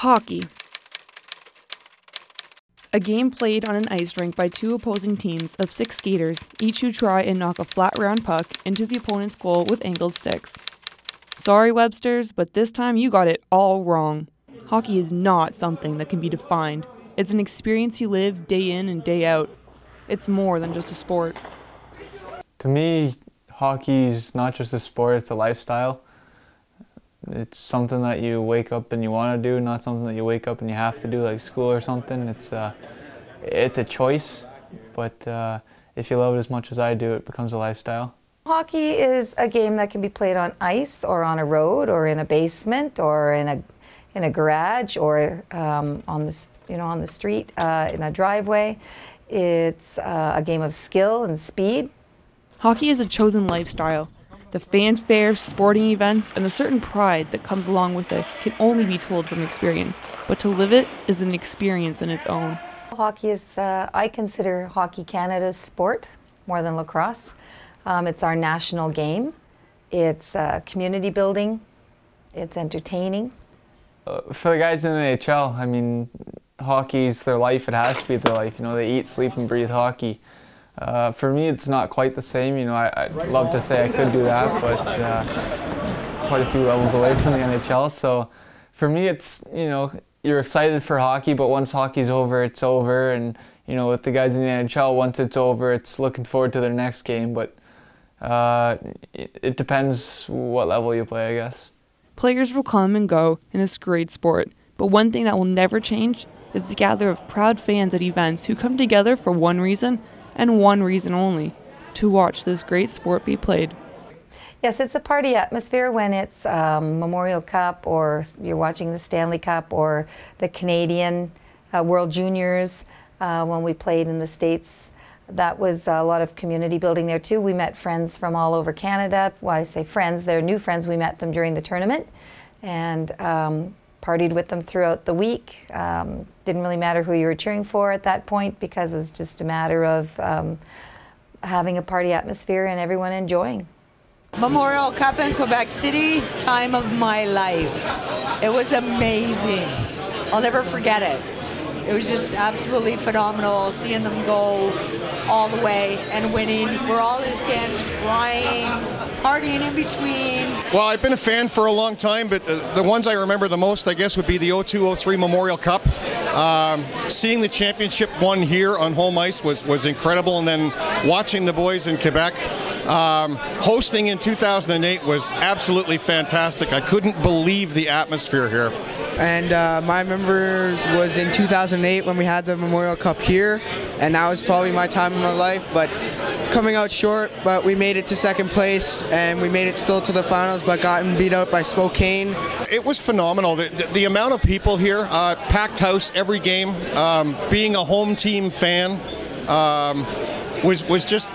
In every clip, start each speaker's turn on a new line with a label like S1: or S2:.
S1: Hockey. A game played on an ice rink by two opposing teams of 6 skaters, each who try and knock a flat round puck into the opponent's goal with angled sticks. Sorry, Websters, but this time you got it all wrong. Hockey is not something that can be defined. It's an experience you live day in and day out. It's more than just a sport.
S2: To me, hockey's not just a sport, it's a lifestyle. It's something that you wake up and you want to do, not something that you wake up and you have to do, like school or something. It's a choice, but if you love it as much as I do, it becomes a lifestyle.
S3: Hockey is a game that can be played on ice or on a road or in a basement or in a garage or on the street in a driveway. It's a game of skill and speed.
S1: Hockey is a chosen lifestyle. The fanfare, sporting events, and a certain pride that comes along with it can only be told from experience, but to live it is an experience in its own.
S3: Hockey is, I consider Hockey Canada's sport more than lacrosse. It's our national game. It's community building. It's entertaining.
S2: For the guys in the NHL, I mean, hockey's their life. It has to be their life. You know, they eat, sleep, and breathe hockey. For me, it's not quite the same. You know, I'd love to say I could do that, but quite a few levels away from the NHL. So for me, it's, you know, you're excited for hockey, but once hockey's over, it's over. And, you know, with the guys in the NHL, once it's over, it's looking forward to their next game. But it depends what level you play, I guess.
S1: Players will come and go in this great sport, but one thing that will never change is the gather of proud fans at events who come together for one reason, and one reason only, to watch this great sport be played.
S3: Yes, it's a party atmosphere when it's Memorial Cup, or you're watching the Stanley Cup, or the Canadian World Juniors when we played in the States. That was a lot of community building there too. We met friends from all over Canada. Well, I say friends, they're new friends. We met them during the tournament and partied with them throughout the week. Didn't really matter who you were cheering for at that point, because it's just a matter of having a party atmosphere and everyone enjoying.
S4: Memorial Cup in Quebec City, time of my life. It was amazing. I'll never forget it. It was just absolutely phenomenal seeing them go all the way and winning. We're all in the stands crying, partying in between.
S5: Well, I've been a fan for a long time, but the ones I remember the most, I guess, would be the 02-03 Memorial Cup. Seeing the championship won here on home ice was incredible, and then watching the boys in Quebec. Hosting in 2008 was absolutely fantastic. I couldn't believe the atmosphere here.
S6: And my member was in 2008 when we had the Memorial Cup here, and that was probably my time in my life, but coming out short, but we made it to second place, and we made it still to the finals, but gotten beat out by Spokane.
S5: It was phenomenal. The amount of people here, packed house every game, being a home team fan was just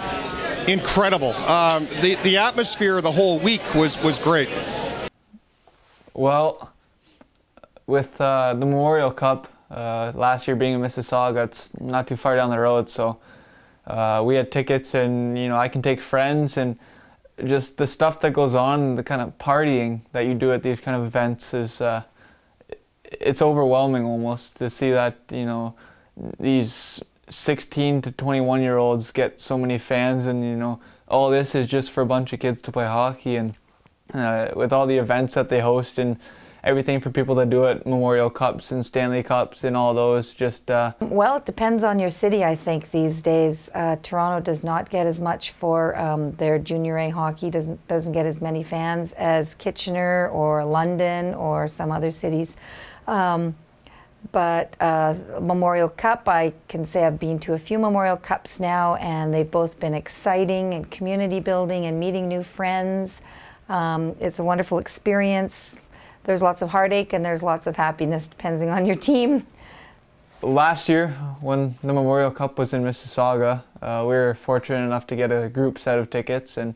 S5: incredible. The atmosphere the whole week was great.
S2: Well, with the Memorial Cup, last year being in Mississauga, it's not too far down the road, so we had tickets, and you know, I can take friends, and just the stuff that goes on, the kind of partying that you do at these kind of events is it's overwhelming almost to see that, you know, these 16 to 21-year-olds get so many fans, and you know, all this is just for a bunch of kids to play hockey, and with all the events that they host and everything for people to do at Memorial Cups and Stanley Cups and all those, just...
S3: Well, it depends on your city, I think, these days. Toronto does not get as much for their Junior A hockey, doesn't get as many fans as Kitchener or London or some other cities. But Memorial Cup, I can say I've been to a few Memorial Cups now, and they've both been exciting and community building and meeting new friends. It's a wonderful experience. There's lots of heartache and there's lots of happiness depending on your team.
S2: Last year, when the Memorial Cup was in Mississauga, we were fortunate enough to get a group set of tickets, and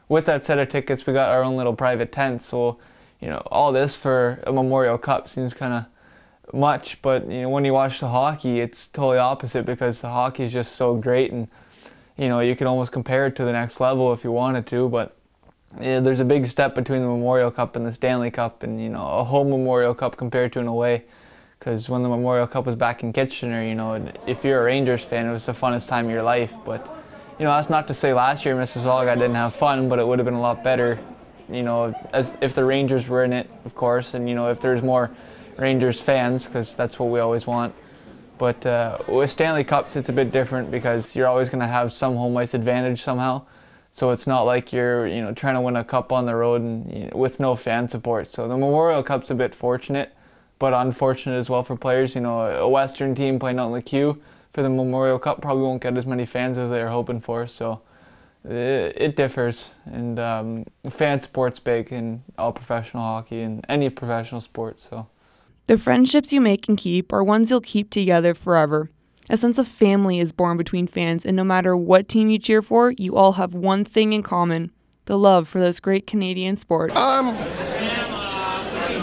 S2: with that set of tickets we got our own little private tent. So, you know, all this for a Memorial Cup seems kind of much, but you know, when you watch the hockey, it's totally opposite, because the hockey is just so great, and you know, you can almost compare it to the next level if you wanted to, but yeah, there's a big step between the Memorial Cup and the Stanley Cup, and you know, a home Memorial Cup compared to an away. because when the Memorial Cup was back in Kitchener, you know, if you're a Rangers fan, it was the funnest time of your life. But, you know, that's not to say last year Mississauga didn't have fun, but it would have been a lot better, you know, as if the Rangers were in it, of course, and, you know, if there's more Rangers fans, because that's what we always want. But with Stanley Cups, it's a bit different because you're always going to have some home ice advantage somehow. So it's not like you're, you know, trying to win a cup on the road and, you know, with no fan support. So the Memorial Cup's a bit fortunate, but unfortunate as well for players. You know, a Western team playing out in the queue for the Memorial Cup probably won't get as many fans as they were hoping for. So it differs, and fan support's big in all professional hockey and any professional sport. So
S1: the friendships you make and keep are ones you'll keep together forever. A sense of family is born between fans, and no matter what team you cheer for, you all have one thing in common: the love for this great Canadian sport.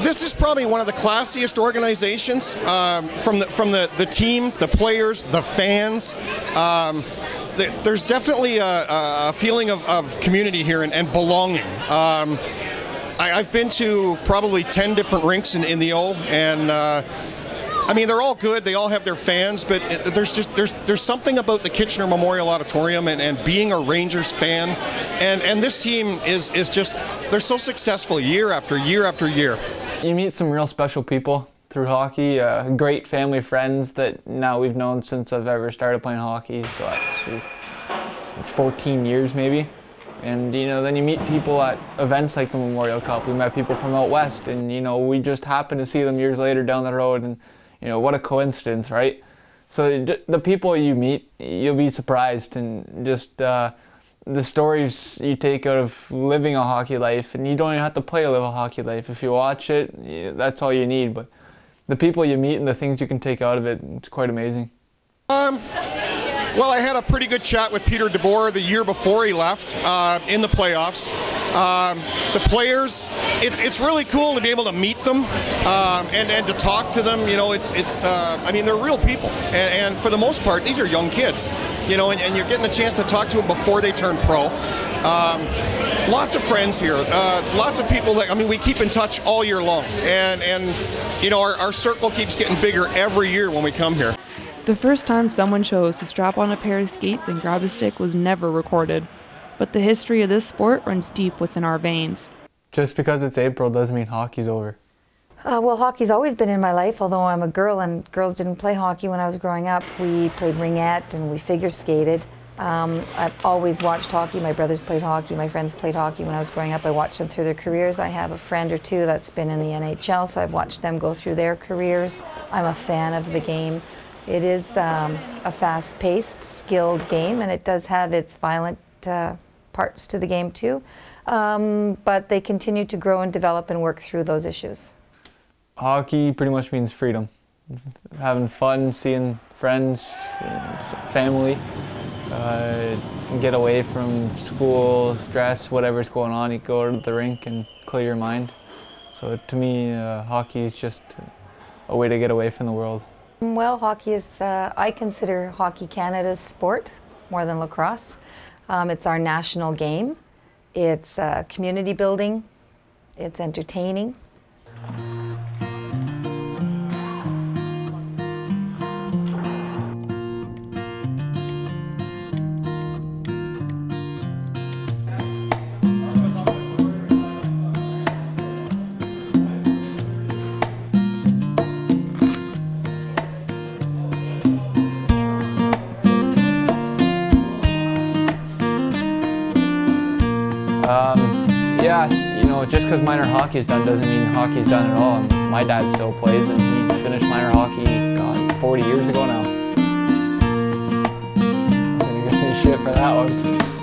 S5: This is probably one of the classiest organizations, from the team, the players, the fans. There's definitely a feeling of community here and belonging. I've been to probably 10 different rinks in the O, and I mean, they're all good. They all have their fans, but there's something about the Kitchener Memorial Auditorium and being a Rangers fan, and this team is just, they're so successful year after year after year.
S2: You meet some real special people through hockey, great family friends that now we've known since I've ever started playing hockey, so that's 14 years maybe. And, you know, then you meet people at events like the Memorial Cup. We met people from out west, and, you know, we just happened to see them years later down the road, and, you know, what a coincidence, right? So the people you meet, you'll be surprised, and just the stories you take out of living a hockey life, and you don't even have to play to live a hockey life. If you watch it, that's all you need. But the people you meet and the things you can take out of it, it's quite amazing.
S5: Well, I had a pretty good chat with Peter DeBoer the year before he left in the playoffs. The players, it's really cool to be able to meet them and to talk to them. You know, I mean, they're real people, and for the most part, these are young kids. You know, and you're getting a chance to talk to them before they turn pro. Lots of friends here, lots of people that, I mean, we keep in touch all year long, and you know, our circle keeps getting bigger every year when we come here.
S1: The first time someone chose to strap on a pair of skates and grab a stick was never recorded, but the history of this sport runs deep within our veins.
S2: Just because it's April doesn't mean hockey's over.
S3: Well, hockey's always been in my life, although I'm a girl and girls didn't play hockey when I was growing up. We played ringette and we figure skated. I've always watched hockey. My brothers played hockey, my friends played hockey when I was growing up. I watched them through their careers. I have a friend or two that's been in the NHL, so I've watched them go through their careers. I'm a fan of the game. It is a fast-paced, skilled game, and it does have its violent parts to the game too. But they continue to grow and develop and work through those issues.
S2: Hockey pretty much means freedom. Having fun, seeing friends, family, get away from school, stress, whatever's going on. You go to the rink and clear your mind. So to me, hockey is just a way to get away from the world.
S3: Well, hockey is, I consider Hockey Canada's sport more than lacrosse. It's our national game. It's community building. It's entertaining.
S2: Yeah, you know, just because minor hockey is done doesn't mean hockey's done at all. My dad still plays, and he finished minor hockey, God, 40 years ago now. I'm gonna give me shit for that one.